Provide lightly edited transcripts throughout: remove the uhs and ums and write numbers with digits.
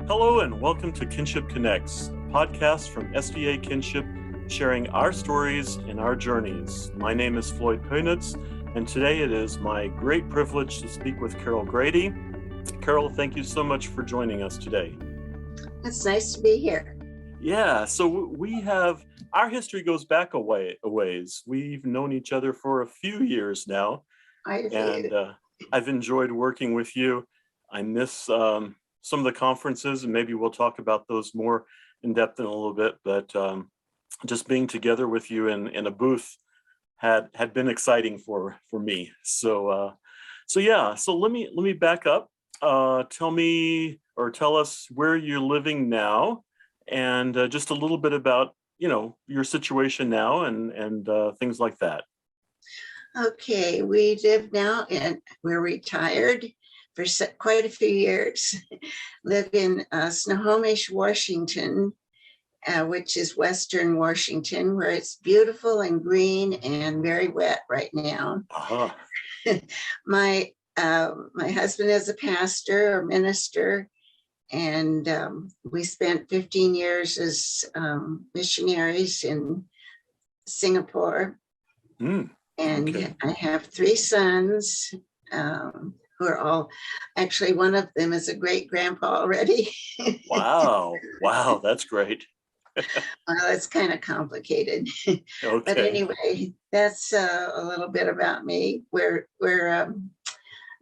Hello and welcome to Kinship Connects, a podcast from SDA Kinship, sharing our stories and our journeys. My name is Floyd Poenitz, and today it is my great privilege to speak with Carrol Grady. Carrol, thank you so much for joining us today. It's nice to be here. Yeah, so we have, our history goes back a ways. We've known each other for a few years now, and I've enjoyed working with you. I miss some of the conferences, and maybe we'll talk about those more in depth in a little bit, but just being together with you in a booth had been exciting for me. So let me back up. Tell us where you're living now, and just a little bit about your situation now and things like that. Okay, we live now and we're retired for quite a few years. Live in Snohomish, Washington, which is Western Washington, where it's beautiful and green and very wet right now. Uh-huh. My husband is a pastor or minister, and we spent 15 years as missionaries in Singapore. Okay. And I have three sons who are all, actually one of them is a great grandpa already. Wow, that's great. Well, it's kind of complicated. Okay. But anyway, that's a little bit about me. My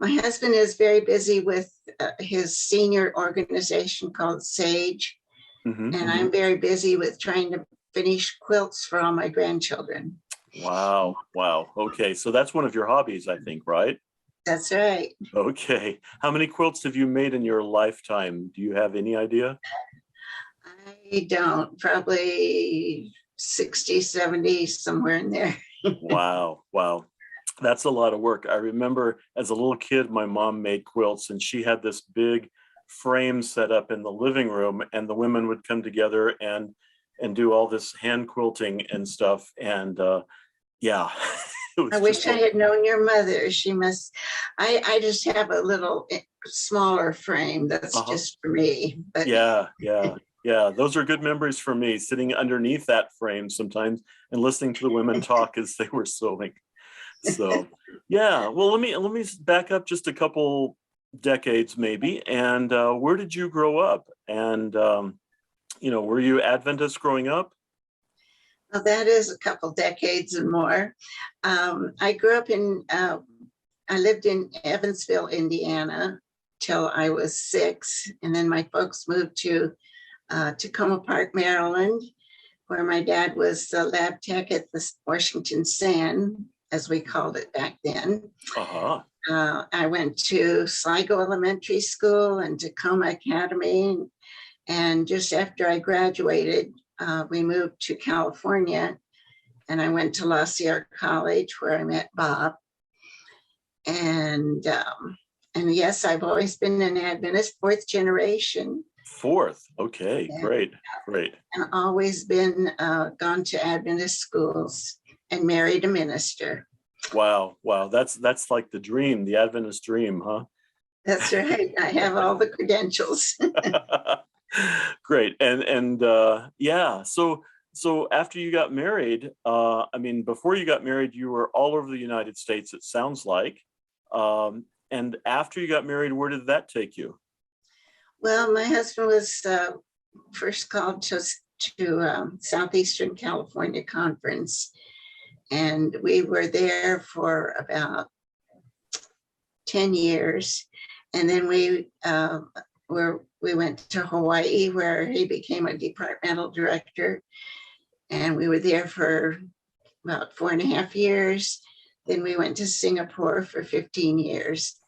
husband is very busy with his senior organization called SAGE, and I'm very busy with trying to finish quilts for all my grandchildren. Wow. Okay, so that's one of your hobbies, I think, right? That's right. Okay. How many quilts have you made in your lifetime? Do you have any idea? I don't, probably 60, 70, somewhere in there. Wow. That's a lot of work. I remember as a little kid, my mom made quilts, and she had this big frame set up in the living room, and the women would come together and do all this hand quilting and stuff. And yeah. I wish I had known your mother. I just have a little smaller frame that's just for me. But Yeah. Those are good memories for me, sitting underneath that frame sometimes and listening to the women talk as they were sewing. So, yeah. Well, let me back up just a couple decades maybe. And where did you grow up? And were you Adventist growing up? Well, that is a couple decades and more. I grew up I lived in Evansville, Indiana, till I was 6. And then my folks moved to Tacoma Park, Maryland, where my dad was the lab tech at the Washington SAN, as we called it back then. I went to Sligo Elementary School and Tacoma Academy. And just after I graduated, we moved to California, and I went to La Sierra College, where I met Bob. And yes, I've always been an Adventist, fourth generation. Fourth, okay, great. And always been gone to Adventist schools and married a minister. Wow, that's like the dream, the Adventist dream, huh? That's right. I have all the credentials. Great. And yeah, so after you got married, before you got married, you were all over the United States, it sounds like. And after you got married, where did that take you? Well, my husband was first called to Southeastern California Conference, and we were there for about 10 years. And then we went to Hawaii, where he became a departmental director, and we were there for about 4.5 years. Then we went to Singapore for 15 years.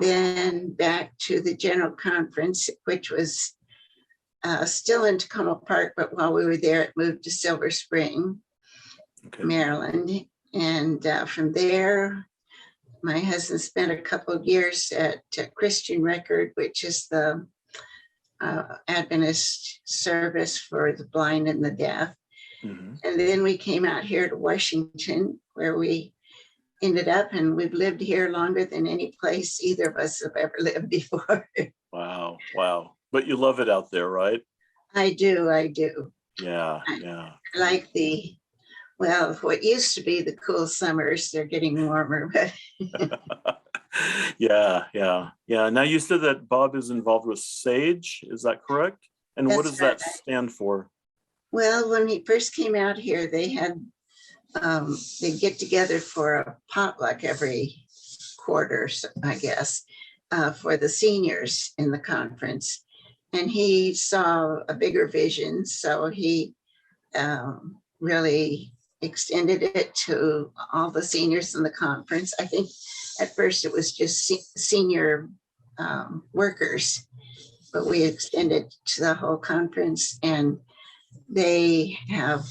Then back to the General Conference, which was still in Tacoma Park, but while we were there, it moved to Silver Spring, Maryland. And from there, my husband spent a couple of years at Christian Record, which is the Adventist service for the blind and the deaf. And then we came out here to Washington, where we ended up, and we've lived here longer than any place either of us have ever lived before. Wow. But you love it out there, right? I do. Yeah. I like what used to be the cool summers. They're getting warmer, but Yeah. Now you said that Bob is involved with SAGE, is that correct? And what does that stand for? Well, when he first came out here, they get together for a potluck every quarter, I guess, for the seniors in the conference. And he saw a bigger vision, so he really extended it to all the seniors in the conference. I think at first it was just senior workers, but we extended to the whole conference. And they have,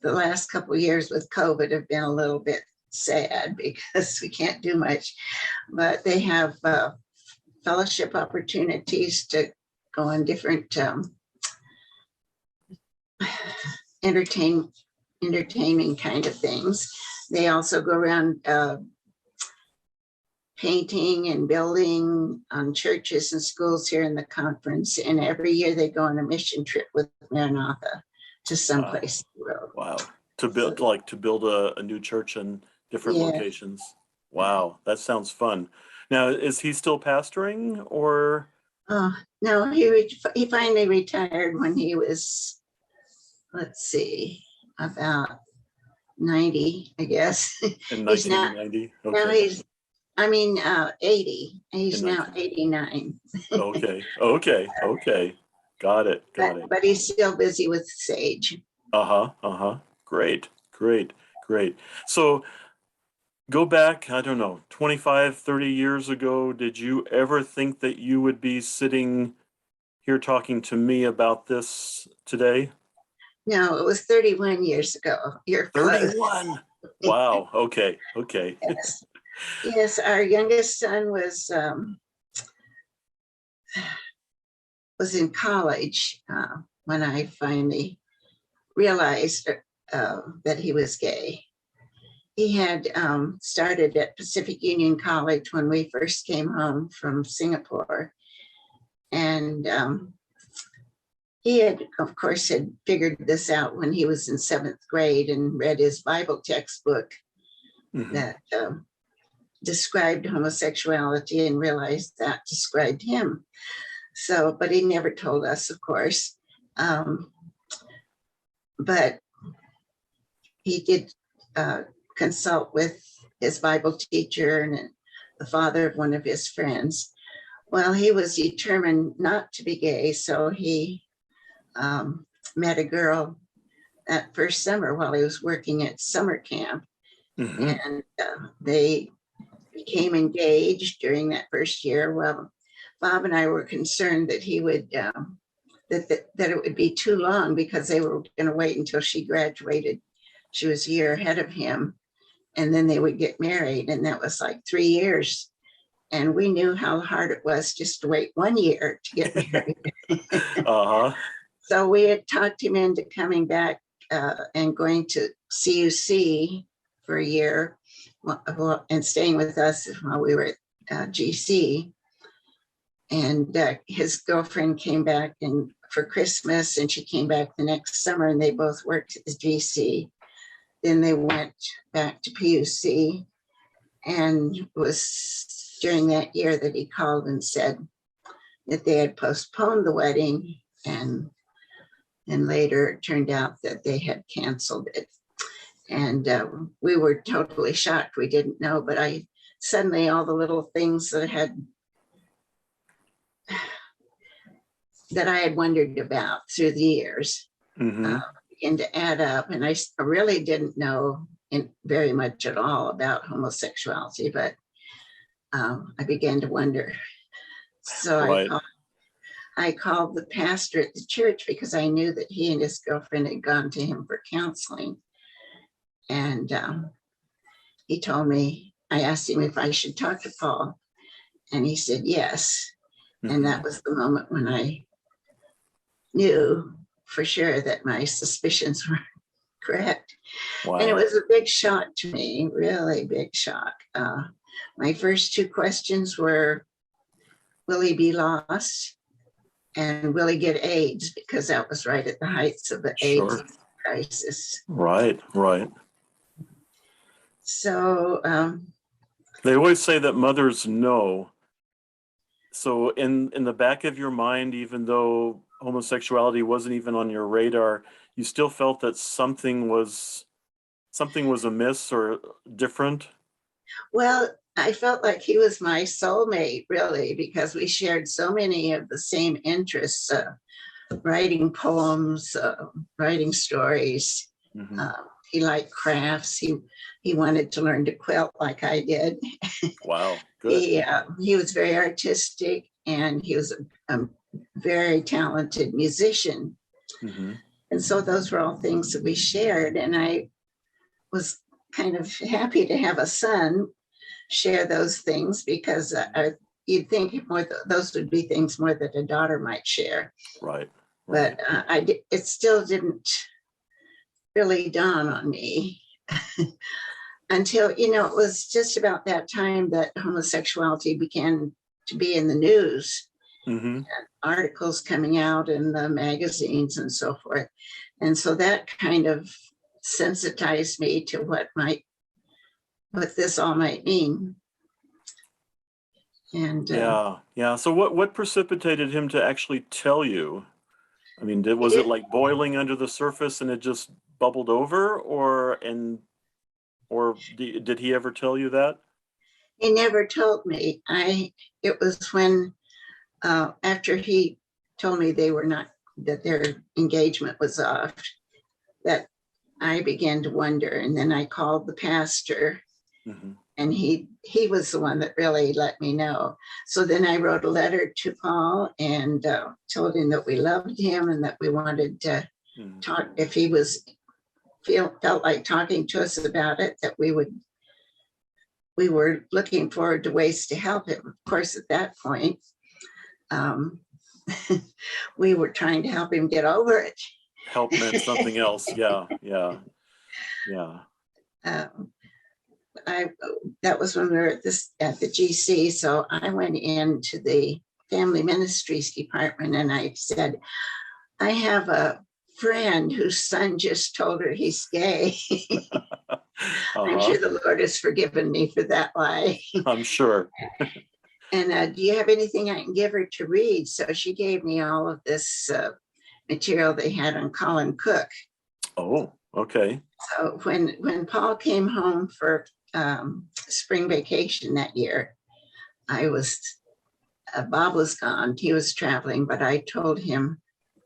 the last couple of years with COVID have been a little bit sad because we can't do much, but they have fellowship opportunities to go on different entertaining kind of things. They also go around painting and building on churches and schools here in the conference. And every year they go on a mission trip with Maranatha to someplace. Wow. To build a new church in different locations. Wow. That sounds fun. Now, is he still pastoring or? No, he finally retired when he was, about 90, I guess. In 1990? Now 80. He's now 89. Okay. Got it. But he's still busy with SAGE. Great. So go back, I don't know, 25, 30 years ago, did you ever think that you would be sitting here talking to me about this today? No, it was 31 years ago. You're 31. Wow. Okay. Yes, our youngest son was in college when I finally realized that he was gay. He had started at Pacific Union College when we first came home from Singapore. And he had, of course, had figured this out when he was in 7th grade and read his Bible textbook that described homosexuality and realized that described him. So, but he never told us, of course. But he did consult with his Bible teacher and the father of one of his friends. Well, he was determined not to be gay, so he met a girl that first summer while he was working at summer camp. And they became engaged during that first year. Well, Bob and I were concerned that he would, that it would be too long because they were going to wait until she graduated. She was a year ahead of him, and then they would get married. And that was like 3 years. And we knew how hard it was just to wait 1 year to get married. So we had talked him into coming back and going to CUC for a year and staying with us while we were at GC. And his girlfriend came back for Christmas, and she came back the next summer, and they both worked at the GC. Then they went back to PUC, and it was during that year that he called and said that they had postponed the wedding, and later it turned out that they had canceled it. And we were totally shocked. We didn't know, but suddenly all the little things that I had wondered about through the years began to add up. And I really didn't know very much at all about homosexuality, but I began to wonder. So I called the pastor at the church because I knew that he and his girlfriend had gone to him for counseling. And he told me, I asked him if I should talk to Paul. And he said, yes. And that was the moment when I knew for sure that my suspicions were correct. Wow. And it was a big shock to me, really big shock. My first two questions were, will he be lost? And will he get AIDS? Because that was right at the heights of the AIDS Sure. crisis. Right. So They always say that mothers know. So in the back of your mind, even though homosexuality wasn't even on your radar, you still felt that something was amiss or different? well, I felt like he was my soulmate, really, because we shared so many of the same interests, writing poems, writing stories. Mm-hmm. He liked crafts. He wanted to learn to quilt like I did. Wow, good. He was very artistic, and he was a very talented musician. Mm-hmm. And so those were all things that we shared. And I was kind of happy to have a son share those things, because you'd think those would be things more that a daughter might share. Right. But it still didn't really dawn on me until, it was just about that time that homosexuality began to be in the news. Mm-hmm. Articles coming out in the magazines and so forth. And so that kind of sensitized me to what this all might mean. And yeah. So what precipitated him to actually tell you? I mean, was it like boiling under the surface and it just bubbled over, or did he ever tell you that? He never told me. It was when after he told me that their engagement was off, that I began to wonder. And then I called the pastor, Mm-hmm. and he was the one that really let me know. So then I wrote a letter to Paul and told him that we loved him and that we wanted to talk, if he felt like talking to us about it, that we were looking forward to ways to help him. Of course, at that point, we were trying to help him get over it. Help meant something else. Yeah. That was when we were at the GC. So I went into the family ministries department and I said, I have a friend whose son just told her he's gay. I'm sure the Lord has forgiven me for that lie. I'm sure. And do you have anything I can give her to read? So she gave me all of this material they had on Colin Cook. Oh, okay. So when Paul came home for spring vacation that year, Bob was gone. He was traveling, but I told him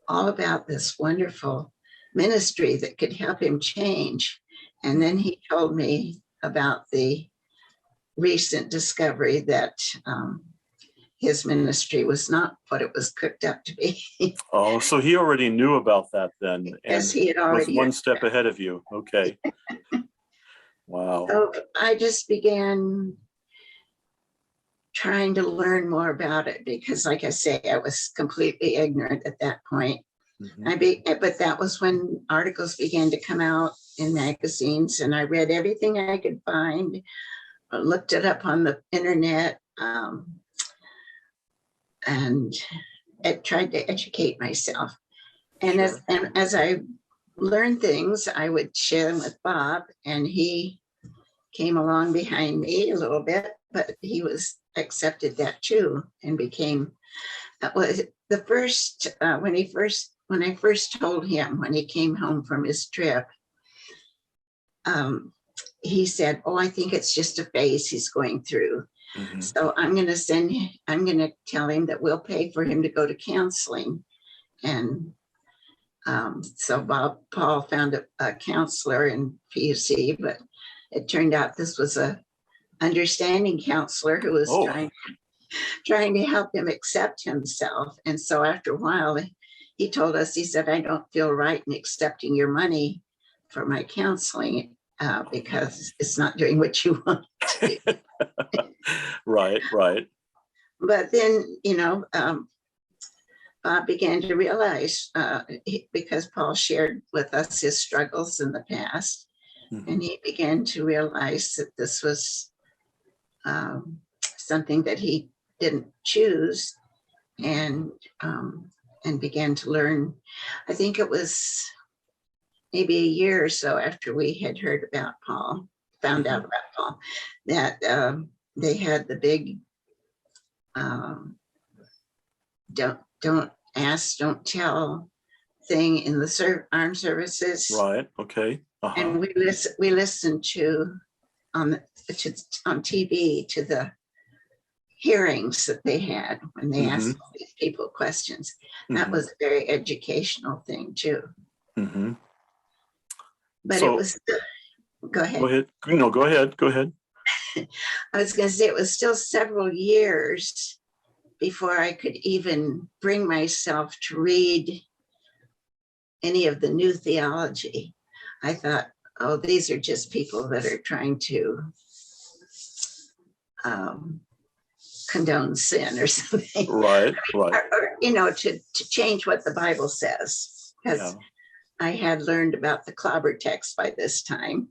all about this wonderful ministry that could help him change. And then he told me about the recent discovery that his ministry was not what it was cooked up to be. Oh, so he already knew about that then. Yes, he had already. Was one step ahead of you. Okay. Wow. So I just began trying to learn more about it because, like I say, I was completely ignorant at that point. Mm-hmm. But that was when articles began to come out in magazines, and I read everything I could find, looked it up on the internet, and tried to educate myself. And as I learned things, I would share them with Bob, and he came along behind me a little bit, but he accepted that too, and became the first when I first told him when he came home from his trip. He said, "Oh, I think it's just a phase he's going through." Mm-hmm. So I'm going to tell him that we'll pay for him to go to counseling. And so Paul found a counselor in PUC, but it turned out this was a understanding counselor who was trying to help him accept himself. And so after a while, he told us, he said, "I don't feel right in accepting your money for my counseling because it's not doing what you want to." Right. But then, Bob began to realize, because Paul shared with us his struggles in the past, mm-hmm. and he began to realize that this was something that he didn't choose, and began to learn. I think it was maybe a year or so after we had heard about Paul, found out about Paul, that they had the big don't ask, don't tell thing in the armed services. Right. Okay. And we listened to on TV to the hearings that they had when they asked all these people questions. That was a very educational thing too. But so, it was. Go ahead. Go ahead. No, go ahead. Go ahead. I was going to say it was still several years before I could even bring myself to read any of the new theology. I thought, oh, these are just people that are trying to condone sin or something. Right. Or, to change what the Bible says. Because I had learned about the clobber text by this time.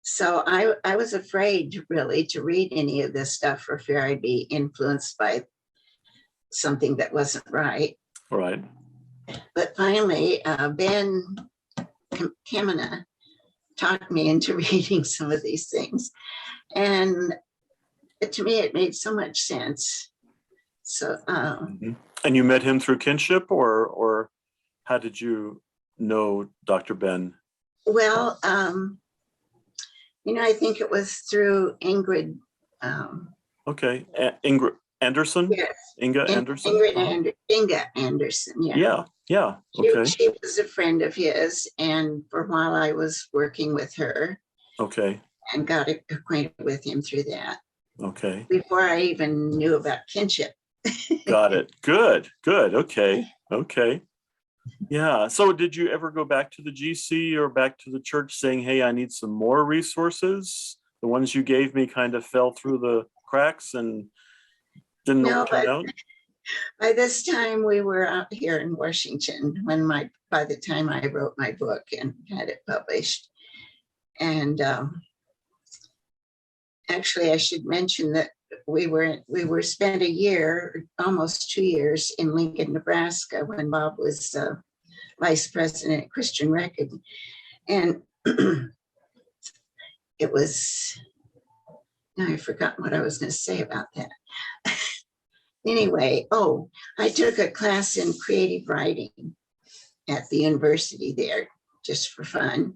So I was afraid really to read any of this stuff for fear I'd be influenced by something that wasn't right. Right. But finally, Ben Kamina talked me into reading some of these things. And to me, it made so much sense. So. And you met him through Kinship, or how did you know Dr. Ben? Well, I think it was through Ingrid. Okay. Ingrid Anderson? Yes. Inga Anderson? Inga Anderson, yeah. Yeah. Okay. She was a friend of his, and for a while I was working with her. Okay. And got acquainted with him through that. Okay. Before I even knew about Kinship. Got it. Good. Okay. Yeah. So did you ever go back to the GC or back to the church saying, hey, I need some more resources? The ones you gave me kind of fell through the cracks and didn't turn out? By this time we were out here in Washington by the time I wrote my book and had it published. And actually I should mention that we were spent a year, almost 2 years in Lincoln, Nebraska, when Bob was vice president at Christian Record. And it was, now I forgot what I was going to say about that. Anyway, I took a class in creative writing at the university there, just for fun.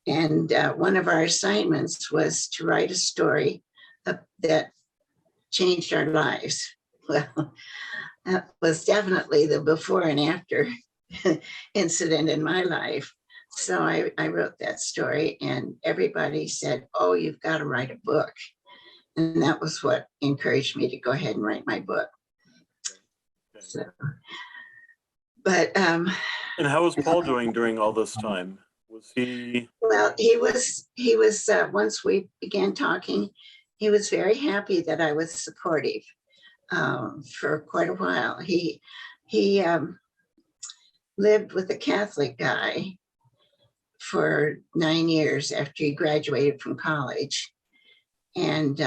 And one of our assignments was to write a story that changed our lives. Well, that was definitely the before and after incident in my life. So I wrote that story, and everybody said, oh, you've got to write a book. And that was what encouraged me to go ahead and write my book. So, but and how was Paul doing during all this time? Was he? Well, he was once we began talking, he was very happy that I was supportive for quite a while. He lived with a Catholic guy for 9 years after he graduated from college. And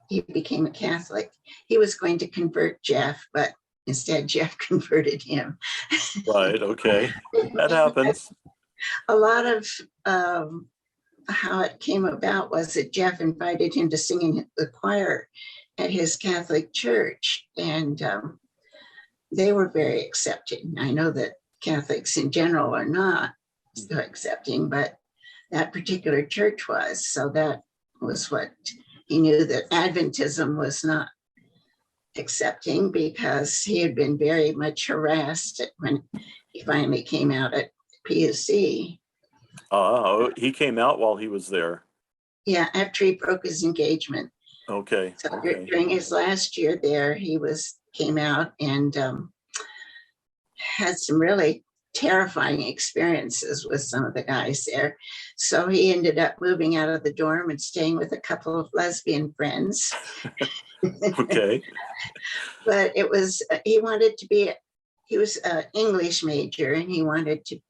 he became a Catholic. He was going to convert Jeff, but instead Jeff converted him. Right, okay. That happens. A lot of how it came about was that Jeff invited him to sing in the choir at his Catholic church. And they were very accepting. I know that Catholics in general are not so accepting, but that particular church was. So that was what he knew, that Adventism was not accepting, because he had been very much harassed when he finally came out at PUC. He came out while he was there. Yeah, after he broke his engagement. Okay. So during his last year there, he came out and had some really terrifying experiences with some of the guys there. So he ended up moving out of the dorm and staying with a couple of lesbian friends. Okay. But he was an English major, and he wanted to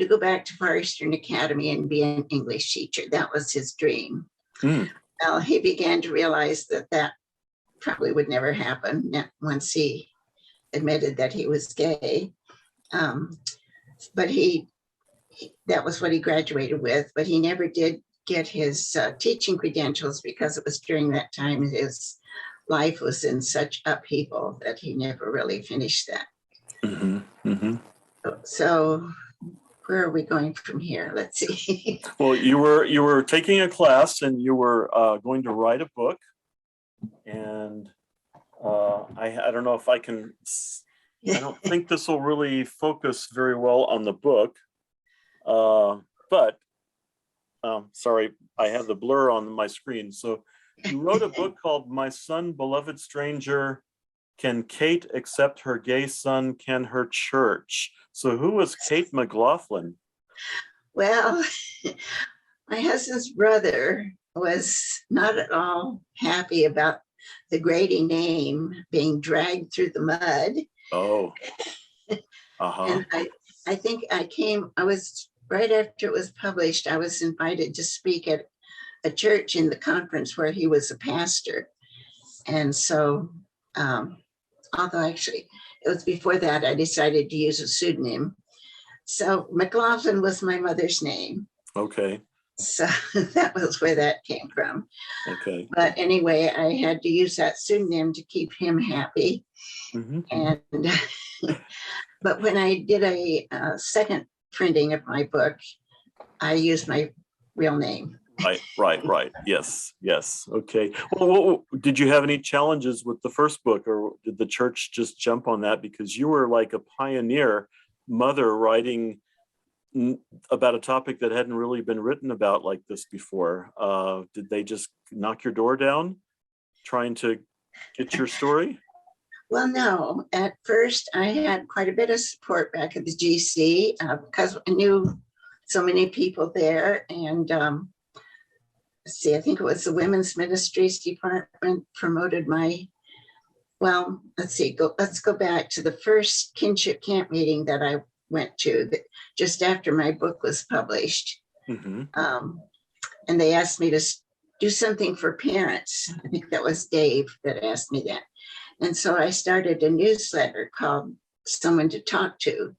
go back to Far Eastern Academy and be an English teacher. That was his dream. Well, he began to realize that that probably would never happen once he admitted that he was gay. But that was what he graduated with, but he never did get his teaching credentials because it was during that time his life was in such upheaval that he never really finished that. So where are we going from here? Let's see. Well, you were taking a class and you were going to write a book, and I don't know if I can. I don't think this will really focus very well on the book, but sorry, I have the blur on my screen. So you wrote a book called My Son, Beloved Stranger, Can Kate Accept Her Gay Son? Can Her Church? So who was Kate McLaughlin? Well, my husband's brother was not at all happy about the Grady name being dragged through the mud. Oh. And I think I was right after it was published, I was invited to speak at a church in the conference where he was a pastor. And so, although actually it was before that, I decided to use a pseudonym. So McLaughlin was my mother's name. Okay. So that was where that came from. Okay. But anyway, I had to use that pseudonym to keep him happy. And but when I did a second printing of my book, I used my real name. Right. Yes. Okay. Well, did you have any challenges with the first book, or did the church just jump on that because you were like a pioneer mother writing about a topic that hadn't really been written about like this before? Did they just knock your door down trying to get your story? Well, no. At first, I had quite a bit of support back at the GC because I knew so many people there. And let's see, I think it was the Women's Ministries Department promoted let's go back to the first Kinship camp meeting that I went to just after my book was published. And they asked me to do something for parents. I think that was Dave that asked me that. And so I started a newsletter called Someone to Talk to.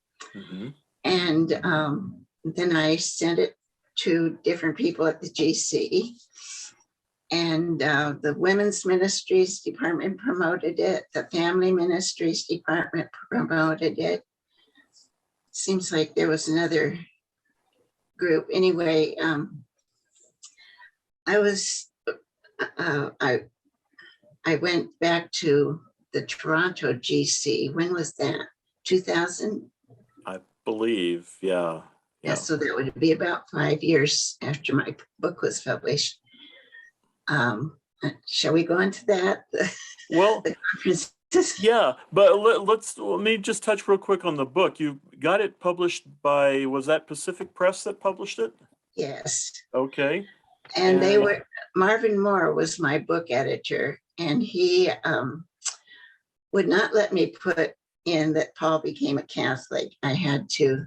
And then I sent it to different people at the GC. And the Women's Ministries Department promoted it. The Family Ministries Department promoted it. Seems like there was another group. Anyway, I went back to the Toronto GC. When was that? 2000? I believe, yeah. So that would be about 5 years after my book was published. Shall we go into that? Well, the conferences? Yeah, but let me just touch real quick on the book. You got it published by, was that Pacific Press that published it? Yes. Okay. And Marvin Moore was my book editor, and he would not let me put in that Paul became a Catholic. I had to.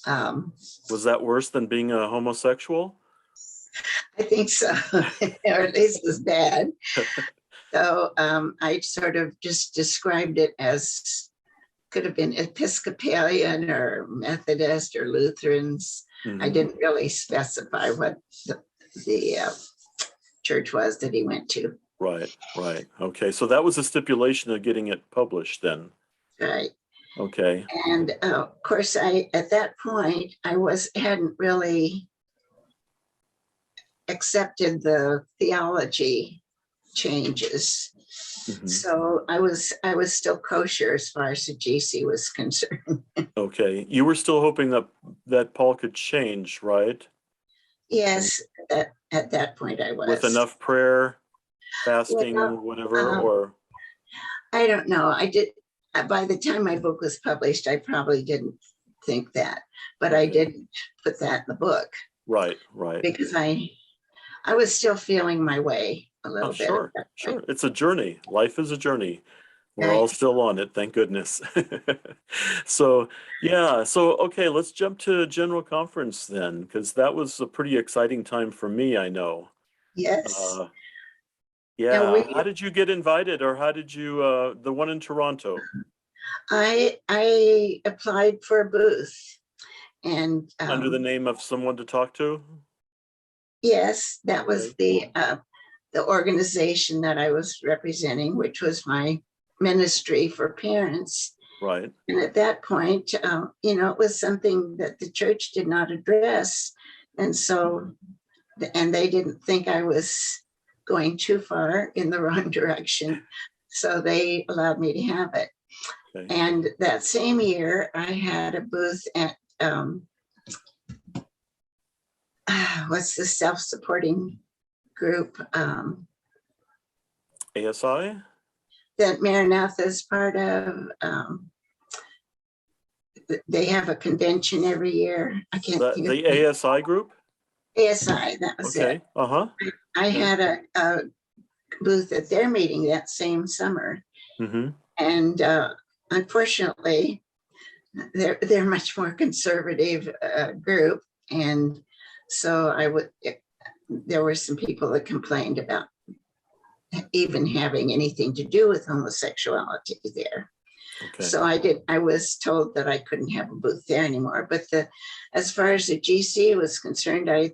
Was that worse than being a homosexual? I think so, or at least as bad. So I sort of just described it as could have been Episcopalian or Methodist or Lutherans. I didn't really specify what the church was that he went to. Right. Okay, so that was a stipulation of getting it published then. Right. Okay. And of course, at that point, I hadn't really accepted the theology changes. So I was still kosher as far as the GC was concerned. Okay. You were still hoping that Paul could change, right? Yes, at that point I was. With enough prayer, fasting, whatever, or? I don't know. I did. By the time my book was published, I probably didn't think that, but I didn't put that in the book. Right. Because I was still feeling my way a little bit. Sure. It's a journey. Life is a journey. We're all still on it, thank goodness. So, okay, let's jump to General Conference then, because that was a pretty exciting time for me, I know. Yes. And Yeah. How did you get invited, or how did you, the one in Toronto? I applied for a booth, and Under the name of someone to talk to? yes, that was Okay. the organization that I was representing, which was my ministry for parents. Right. And at that point, it was something that the church did not address. And so, and they didn't think I was going too far in the wrong direction. So they allowed me to have it. Okay. And that same year, I had a booth at, what's the self-supporting group ASI? that Maranatha is part of? They have a convention every year. I can't think of The ASI group? ASI, that was Okay. it. Uh-huh. I had a booth at their meeting that same summer. Mm-hmm. And unfortunately, they're much more conservative group. And so there were some people that complained about even having anything to do with homosexuality there. Okay. So I was told that I couldn't have a booth there anymore. But as far as the GC was concerned, I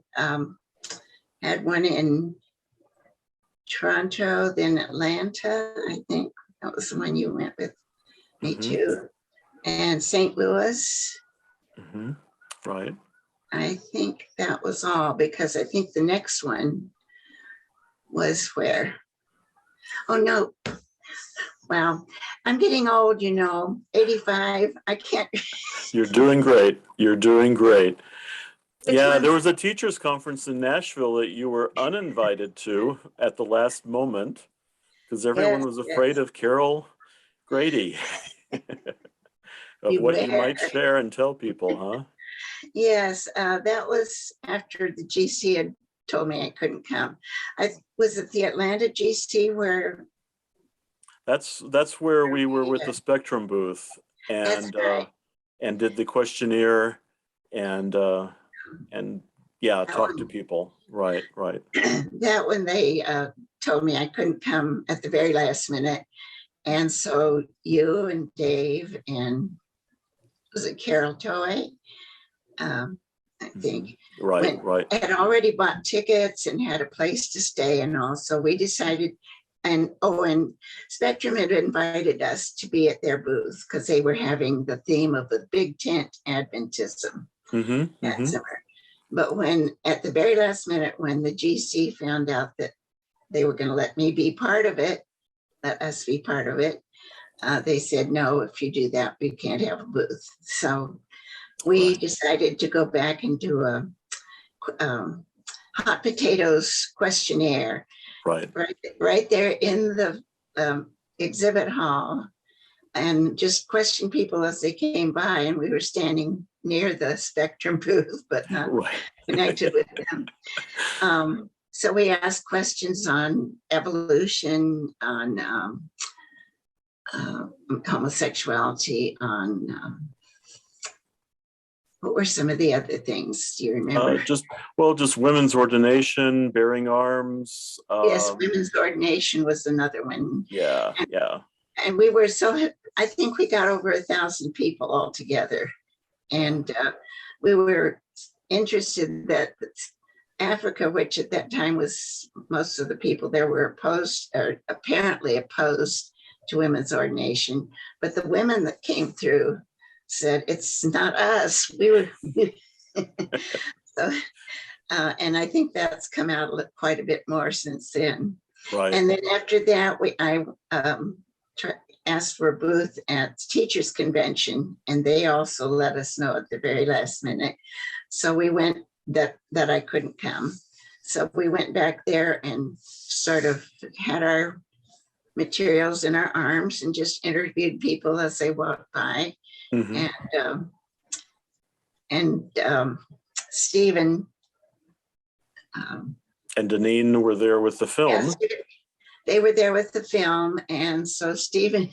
had one in Toronto, then Atlanta, I think. That was the one you went with me to. And St. Louis. Mm-hmm. Right. I think that was all, because I think the next one was where? Oh, no. Wow. I'm getting old, 85. I can't. You're doing great. You're doing great. Yeah, there was a teachers conference in Nashville that you were uninvited to at the last moment because everyone was afraid of Carrol Grady, of what you might share and tell people, huh? Yes, that was after the GC had told me I couldn't come. Was it the Atlanta GC where? That's where we were with the Spectrum booth and and did the questionnaire and talk to people. Right. That when they told me I couldn't come at the very last minute. And so you and Dave and was it Carol Toy? I think. Right. Had already bought tickets and had a place to stay and all. So we decided, and Spectrum had invited us to be at their booth because they were having the theme of the big tent Adventism that summer. But at the very last minute, when the GC found out that they were going to let me be part of it, let us be part of it, they said, no, if you do that, we can't have a booth. So we decided to go back and do a hot potatoes questionnaire. Right there in the exhibit hall, and just question people as they came by. And we were standing near the Spectrum booth, but not connected with them. So we asked questions on evolution, on homosexuality, on what were some of the other things? Do you remember? Just women's ordination, bearing arms. Yes, women's ordination was another one. Yeah. And we were I think we got over 1,000 people altogether. And we were interested that Africa, which at that time was most of the people there were apparently opposed to women's ordination. But the women that came through said, it's not us. We were. So, and I think that's come out quite a bit more since then. Right. And then after that, I asked for a booth at Teachers Convention, and they also let us know at the very last minute. So we went that I couldn't come. So we went back there and sort of had our materials in our arms and just interviewed people as they walked by. And Stephen and Deneen were there with the film. Yes, they were there with the film, and so Stephen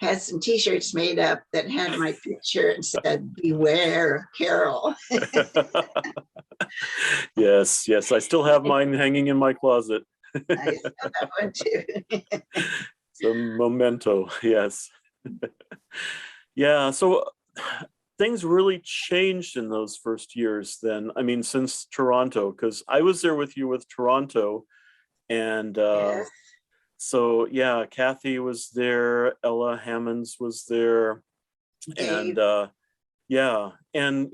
had some T-shirts made up that had my picture and said, "Beware of Carrol." Yes, yes. I still have mine hanging in my closet. I saw that one too. It's a memento, yes. Yeah, so things really changed in those first years then. I mean, since Toronto, because I was there with you with Toronto. And Yes. so, yeah, Kathy was there, Ella Hammonds was there. Dave. And yeah, and,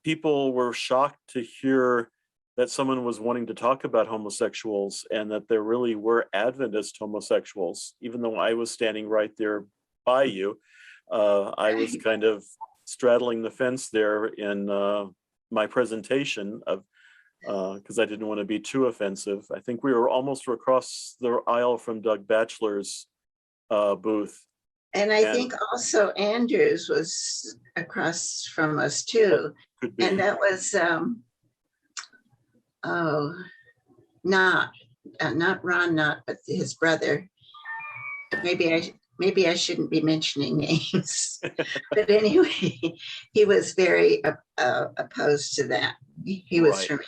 people were shocked to hear that someone was wanting to talk about homosexuals and that there really were Adventist homosexuals, even though I was standing right there by you. I was kind of straddling the fence there in my presentation of because I didn't want to be too offensive. I think we were almost across the aisle from Doug Batchelor's booth. And I think also Andrews was across from us too. Could be. And that was not Ron Knott, but his brother. Maybe I shouldn't be mentioning names, but anyway, he was very opposed to that. He was from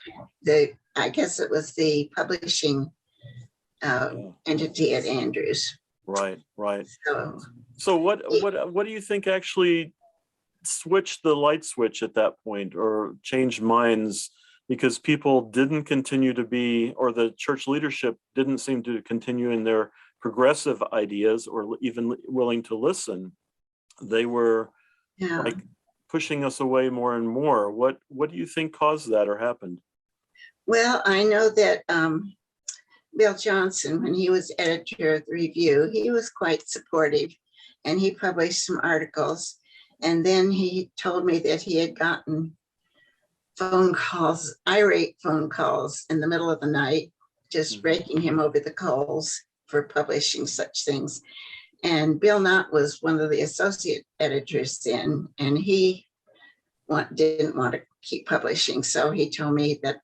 I guess it was the publishing entity at Andrews. Right. So what do you think actually switched the light switch at that point, or changed minds? Because people didn't continue to be, or the church leadership didn't seem to continue in their progressive ideas or even willing to listen. They were like pushing us away more and more. What do you think caused that or happened? Well, I know that Bill Johnson, when he was editor of the Review, he was quite supportive and he published some articles. And then he told me that he had gotten phone calls, irate phone calls in the middle of the night, just raking him over the coals for publishing such things. And Bill Knott was one of the associate editors then, and he didn't want to keep publishing. So he told me that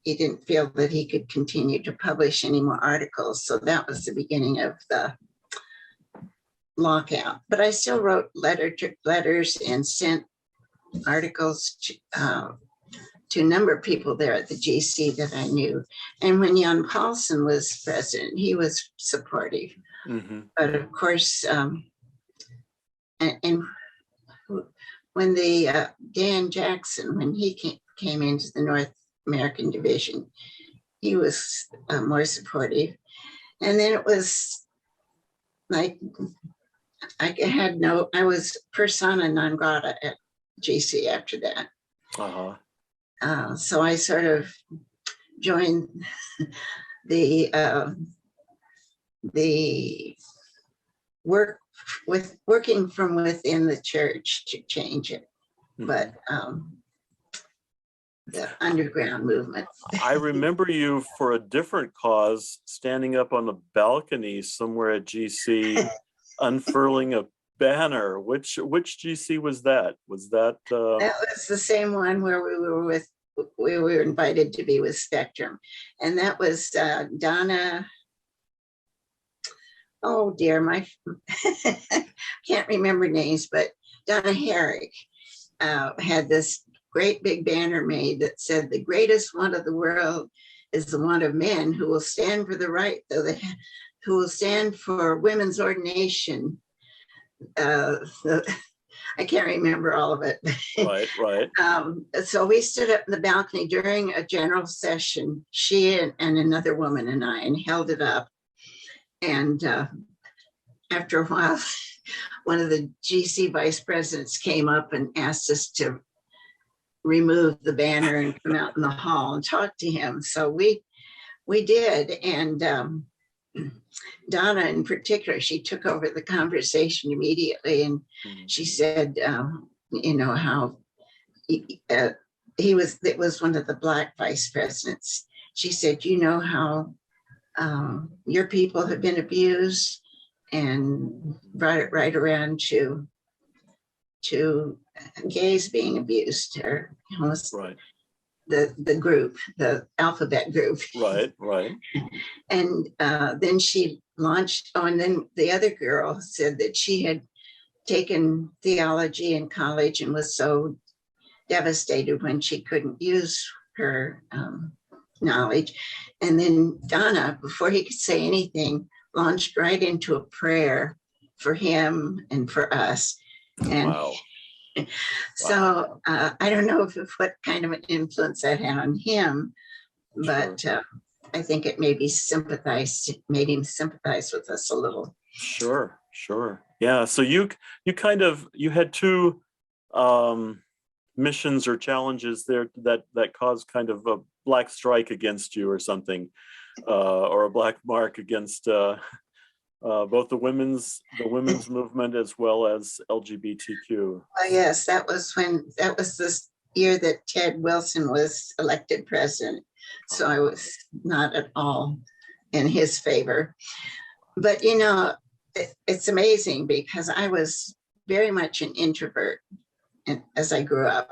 he didn't feel that he could continue to publish any more articles. So that was the beginning of the lockout. But I still wrote letters and sent articles to a number of people there at the GC that I knew. And when Jan Paulson was president, he was supportive. Mm-hmm. But of course, and when the Dan Jackson, when he came into the North American division, he was more supportive. And then it was like, I was persona non grata at GC after that. Uh-huh. So I sort of joined the working from within the church to change it, but the underground movement. I remember you for a different cause, standing up on a balcony somewhere at GC, unfurling a banner. Which GC was that? Was that? That was the same one where we were invited to be with Spectrum, and that was Donna. Oh dear, my can't remember names, but Donna Herrick had this great big banner made that said, "The greatest want of the world is the want of men who will stand for the right, who will stand for women's ordination." I can't remember all of it. Right. So we stood up in the balcony during a general session, she and another woman and I, and held it up. And after a while, one of the GC vice presidents came up and asked us to remove the banner and come out in the hall and talk to him. So we did. And Donna in particular, she took over the conversation immediately, and she said, how it was one of the Black vice presidents. She said, how your people have been abused, and brought it right around to gays being abused, or right. the group, the alphabet group. Right, right. And then she launched, and then the other girl said that she had taken theology in college and was so devastated when she couldn't use her knowledge. And then Donna, before he could say anything, launched right into a prayer for him and for us. And wow. so I don't know what kind of an influence that had on him, but Sure. I think it made him sympathize with us a little. Sure. Yeah. So you had two missions or challenges there that caused kind of a black strike against you or something, or a black mark against both the women's movement as well as LGBTQ. Yes, that was this year that Ted Wilson was elected president. So I was not at all in his favor. But, it's amazing because I was very much an introvert as I grew up.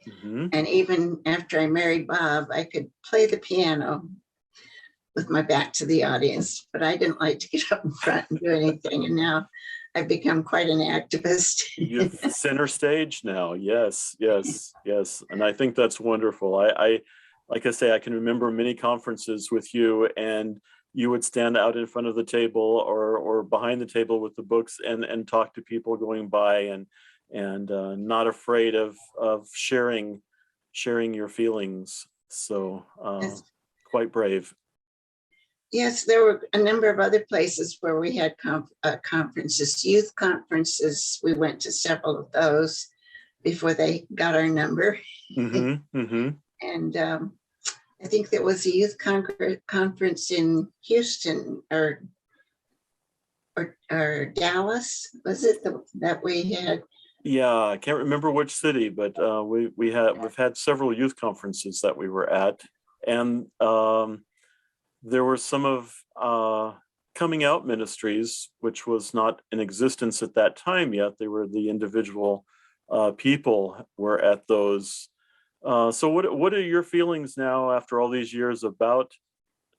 Mm-hmm. And even after I married Bob, I could play the piano with my back to the audience, but I didn't like to get up in front and do anything. And now I've become quite an activist. You're center stage now. Yes. And I think that's wonderful. I like I say, I can remember many conferences with you, and you would stand out in front of the table or behind the table with the books and talk to people going by and not afraid of sharing your feelings. So Yes. Quite brave. Yes, there were a number of other places where we had conferences, youth conferences. We went to several of those before they got our number. Mm-hmm, mm-hmm. And I think there was a youth conference in Houston or Dallas. Was it that we had? Yeah, I can't remember which city, but we've had several youth conferences that we were at, and there were some of coming out ministries, which was not in existence at that time yet. They were the individual people were at those. So what are your feelings now after all these years about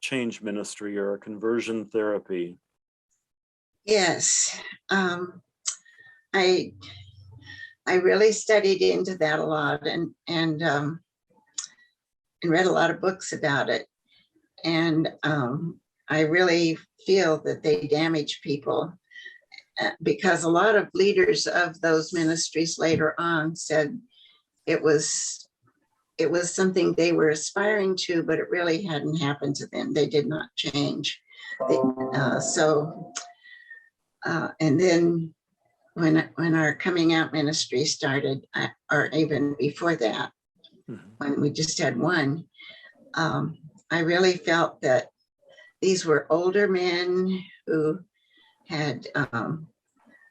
change ministry or conversion therapy? Yes, I really studied into that a lot and read a lot of books about it. And I really feel that they damage people because a lot of leaders of those ministries later on said it was something they were aspiring to, but it really hadn't happened to them. They did not change. And then when our coming out ministry started, or even before that, when we just had one, I really felt that these were older men who had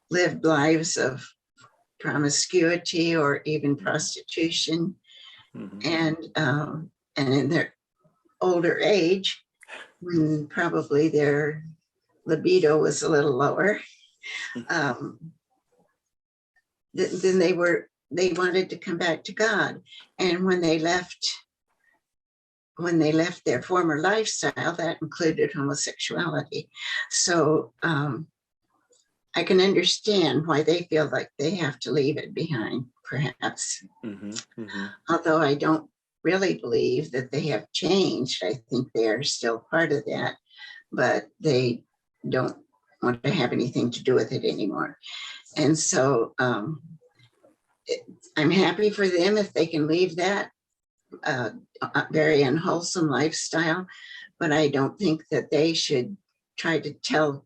lived lives of promiscuity or even prostitution, and in their older age, when probably their libido was a little lower, then they wanted to come back to God, and when they left their former lifestyle, that included homosexuality. So I can understand why they feel like they have to leave it behind, perhaps. Although I don't really believe that they have changed. I think they are still part of that, but they don't want to have anything to do with it anymore. And so I'm happy for them if they can leave that very unwholesome lifestyle, but I don't think that they should try to tell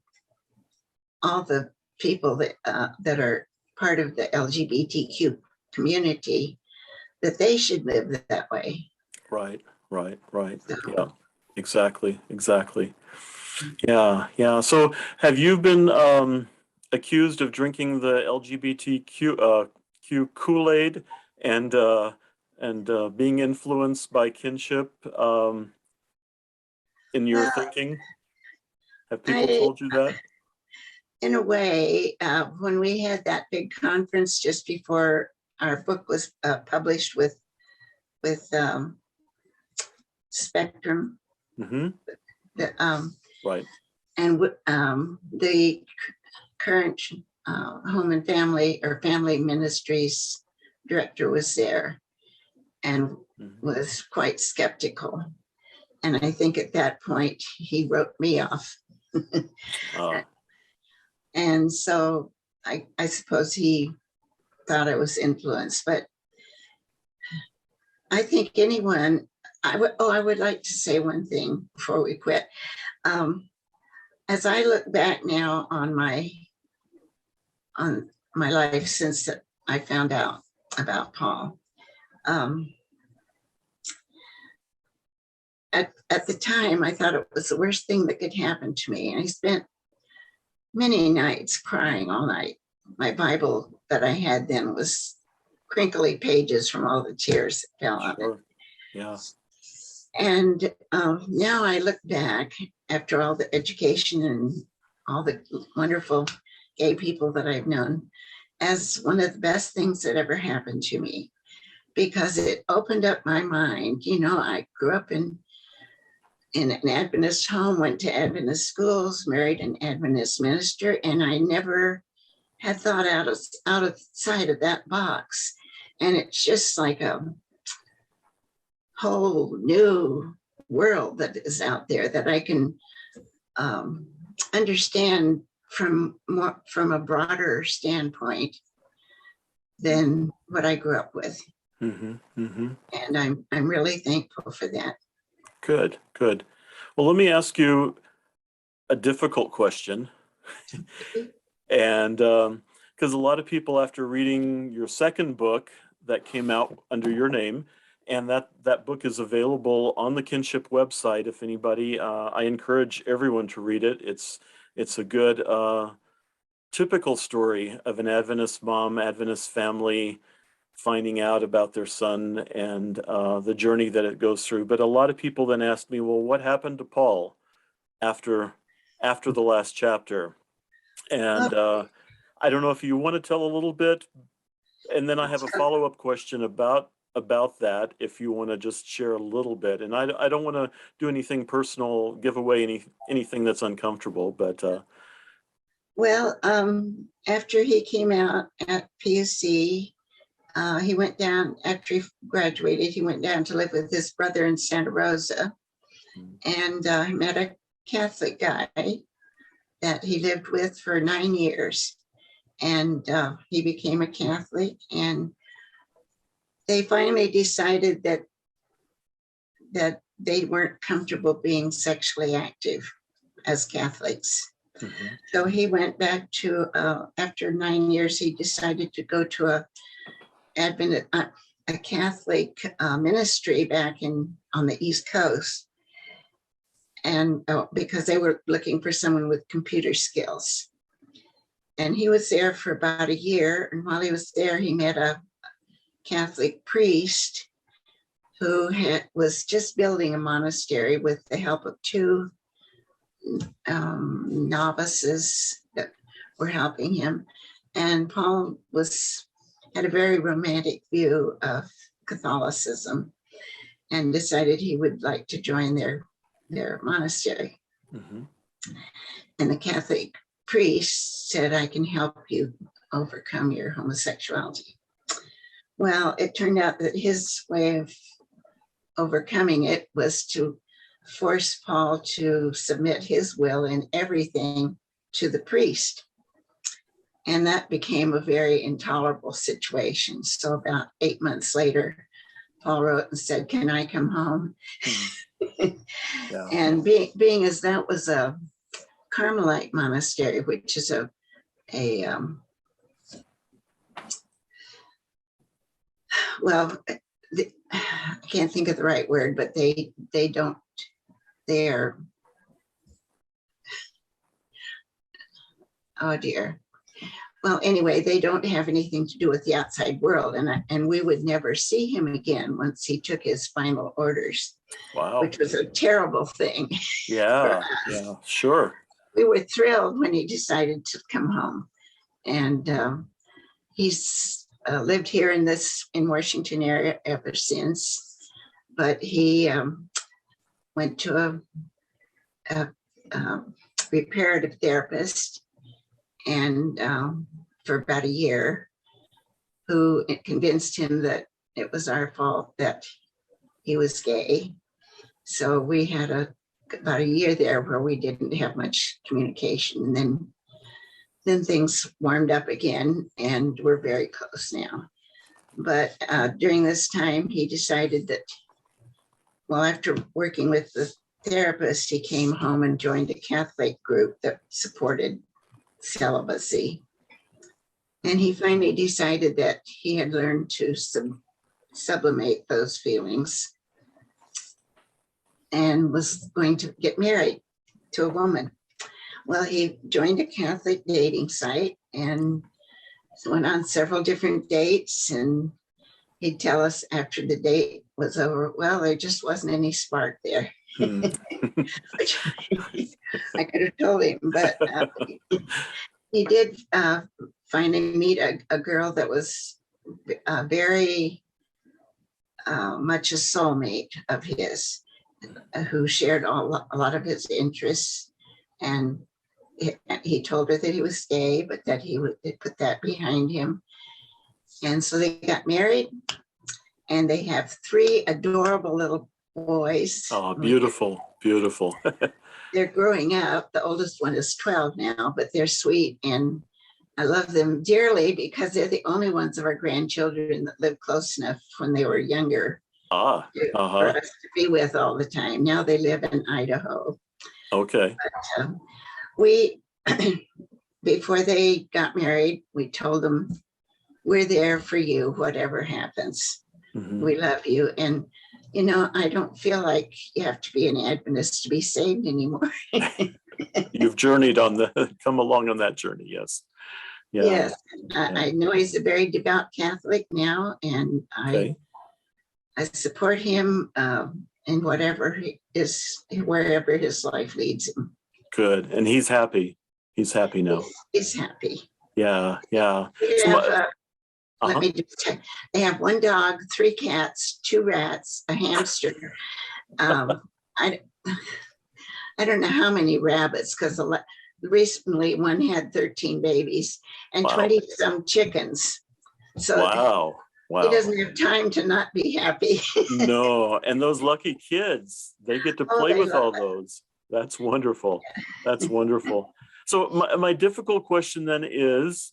all the people that are part of the LGBTQ community that they should live that way. Right. So. Yeah, exactly. Yeah. So have you been accused of drinking the LGBTQ Kool-Aid and being influenced by Kinship in your thinking? Have people told you that? In a way, when we had that big conference just before our book was published with spectrum. Mm-hmm. Right. And the current home and family or family ministries director was there and was quite skeptical. And I think at that point he wrote me off. And so I suppose he thought I was influenced, but I think anyone, I would like to say one thing before we quit. As I look back now on my life since I found out about Paul, at the time, I thought it was the worst thing that could happen to me. And I spent many nights crying all night. My Bible that I had then was crinkly pages from all the tears that fell on it. Yeah. And now I look back after all the education and all the wonderful gay people that I've known as one of the best things that ever happened to me, because it opened up my mind. You know, I grew up in an Adventist home, went to Adventist schools, married an Adventist minister, and I never had thought outside of that box. And it's just like a whole new world that is out there that I can understand from a broader standpoint than what I grew up with. Mm-hmm. Mm-hmm. And I'm really thankful for that. Good. Well, let me ask you a difficult question. And because a lot of people, after reading your second book that came out under your name, and that book is available on the Kinship website, if anybody, I encourage everyone to read it. It's a good typical story of an Adventist mom, Adventist family finding out about their son and the journey that it goes through. But a lot of people then ask me, well, what happened to Paul after the last chapter? And I don't know if you want to tell a little bit, and then I have a follow-up question about that, if you want to just share a little bit. And I don't want to do anything personal, give away anything that's uncomfortable, but well, after he came out at PUC, he went down, after he graduated, he went down to live with his brother in Santa Rosa, and met a Catholic guy that he lived with for 9 years. And he became a Catholic, and they finally decided that they weren't comfortable being sexually active as Catholics. Mm-hmm. So he went back to, after 9 years, he decided to go to a Catholic ministry back on the East Coast. And because they were looking for someone with computer skills. And he was there for about a year. And while he was there, he met a Catholic priest who was just building a monastery with the help of 2 novices that were helping him. And Paul had a very romantic view of Catholicism and decided he would like to join their monastery. Mm-hmm. And the Catholic priest said, I can help you overcome your homosexuality. Well, it turned out that his way of overcoming it was to force Paul to submit his will in everything to the priest. And that became a very intolerable situation. So about 8 months later, Paul wrote and said, can I come home? Yeah. And being as that was a Carmelite monastery, which is I can't think of the right word, but oh dear. Well, anyway, they don't have anything to do with the outside world, and we would never see him again once he took his final orders. Wow. Which was a terrible thing. Yeah, sure. We were thrilled when he decided to come home, and he's lived here in Washington area ever since. But he went to a reparative therapist, and for about a year, who convinced him that it was our fault that he was gay. So we had about a year there where we didn't have much communication. And then things warmed up again, and we're very close now. But during this time, he decided that, well, after working with the therapist, he came home and joined a Catholic group that supported celibacy. And he finally decided that he had learned to sublimate those feelings and was going to get married to a woman. Well, he joined a Catholic dating site and went on several different dates, and he'd tell us after the date was over, well, there just wasn't any spark there. Which I could have told him, but he did finally meet a girl that was very much a soulmate of his, who shared a lot of his interests. And he told her that he was gay, but that he would put that behind him. And so they got married, and they have 3 adorable little boys. Oh, beautiful, beautiful. They're growing up. The oldest one is 12 now, but they're sweet, and I love them dearly because they're the only ones of our grandchildren that lived close enough when they were younger for us to be with all the time. Now they live in Idaho. Okay. But, we, before they got married, we told them, we're there for you, whatever happens. Mm-hmm. We love you. And, you know, I don't feel like you have to be an Adventist to be saved anymore. You've journeyed come along on that journey, yes. Yeah. Yes, I know he's a very devout Catholic now, and I support him in whatever wherever his life leads him. Good, and he's happy. He's happy now. He's happy. Yeah. Let me just check. They have 1 dog, 3 cats, 2 rats, a hamster. I don't know how many rabbits, because recently one had 13 babies and 20 some chickens. So wow. He doesn't have time to not be happy. No, and those lucky kids, they get to play with all those. That's wonderful. That's wonderful. So my difficult question then is,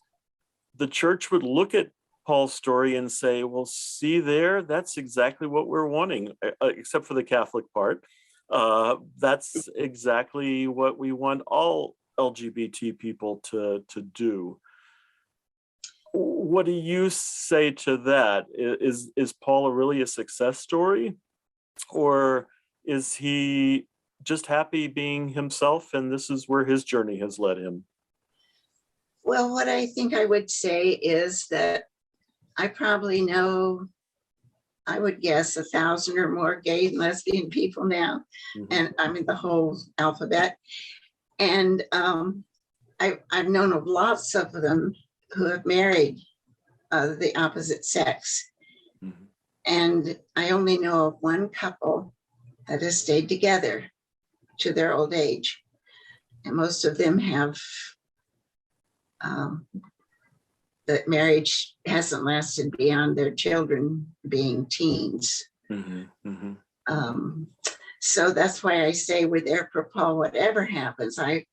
the church would look at Paul's story and say, well, see there, that's exactly what we're wanting, except for the Catholic part. That's exactly what we want all LGBT people to do. What do you say to that? Is Paul really a success story, or is he just happy being himself, and this is where his journey has led him? Well, what I think I would say is that I probably know, I would guess, 1,000 or more gay and lesbian people now, and I mean the whole alphabet. And I've known of lots of them who have married the opposite sex. Mm-hmm. And I only know of 1 couple that has stayed together to their old age. And most of them have, that marriage hasn't lasted beyond their children being teens. Mm-hmm. Mm-hmm. So that's why I say we're there for Paul, whatever happens. I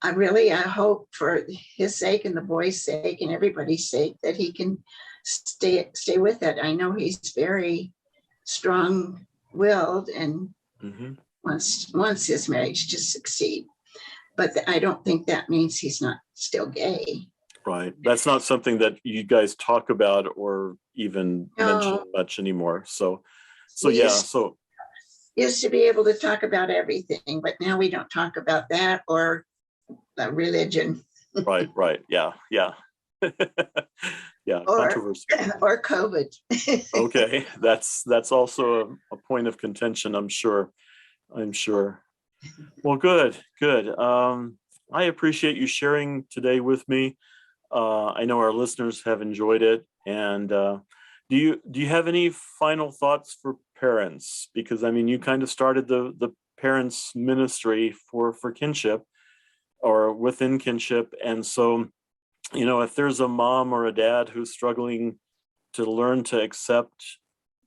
hope for his sake and the boy's sake and everybody's sake that he can stay with it. I know he's very strong-willed and wants his marriage to succeed, but I don't think that means he's not still gay. Right. That's not something that you guys talk about or even mention much anymore. So used to be able to talk about everything, but now we don't talk about that or religion. Right. Yeah. Yeah, controversy. Or COVID. Okay. That's also a point of contention, I'm sure. Well, good. I appreciate you sharing today with me. I know our listeners have enjoyed it. And do you have any final thoughts for parents? Because I mean, you kind of started the parents' ministry for Kinship or within Kinship. And so, if there's a mom or a dad who's struggling to learn to accept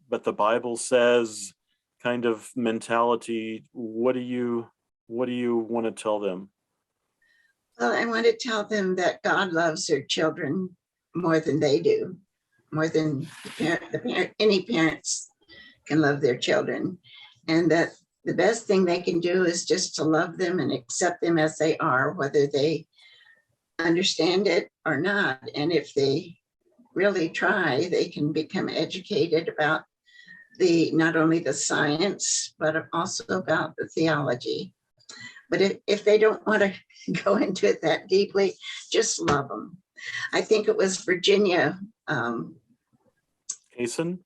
what the Bible says kind of mentality, what do you want to tell them? Well, I want to tell them that God loves their children more than they do, more than any parents can love their children, and that the best thing they can do is just to love them and accept them as they are, whether they understand it or not. And if they really try, they can become educated about not only the science, but also about the theology. But if they don't want to go into it that deeply, just love them. I think it was Virginia. Jason?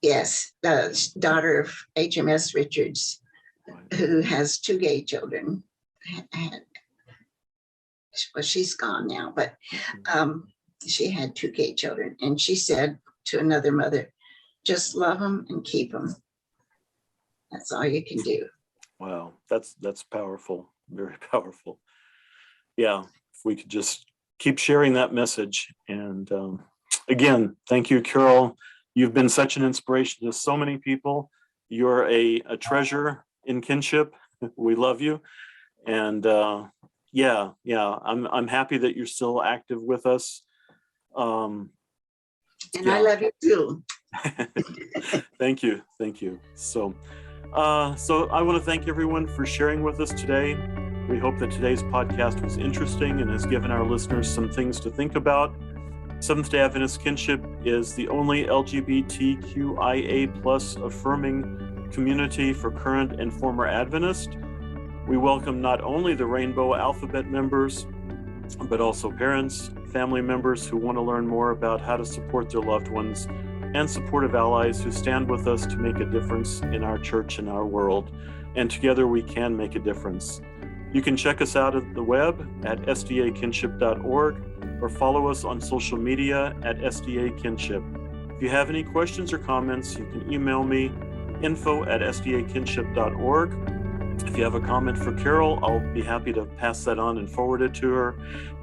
Yes, the daughter of HMS Richards, who has 2 gay children. Well, she's gone now, but she had 2 gay children. And she said to another mother, just love them and keep them. That's all you can do. Wow, that's powerful, very powerful. Yeah, if we could just keep sharing that message. And again, thank you, Carrol. You've been such an inspiration to so many people. You're a treasure in Kinship. We love you. And I'm happy that you're still active with us. And I love you too. Thank you. So I want to thank everyone for sharing with us today. We hope that today's podcast was interesting and has given our listeners some things to think about. Seventh-day Adventist Kinship is the only LGBTQIA+ affirming community for current and former Adventists. We welcome not only the Rainbow Alphabet members, but also parents, family members who want to learn more about how to support their loved ones, and supportive allies who stand with us to make a difference in our church and our world. And together we can make a difference. You can check us out at the web at sdakinship.org or follow us on social media at SDA Kinship. If you have any questions or comments, you can email me, info@sdakinship.org. If you have a comment for Carrol, I'll be happy to pass that on and forward it to her.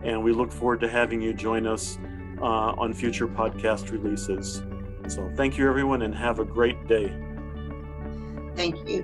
And we look forward to having you join us on future podcast releases. So thank you, everyone, and have a great day. Thank you.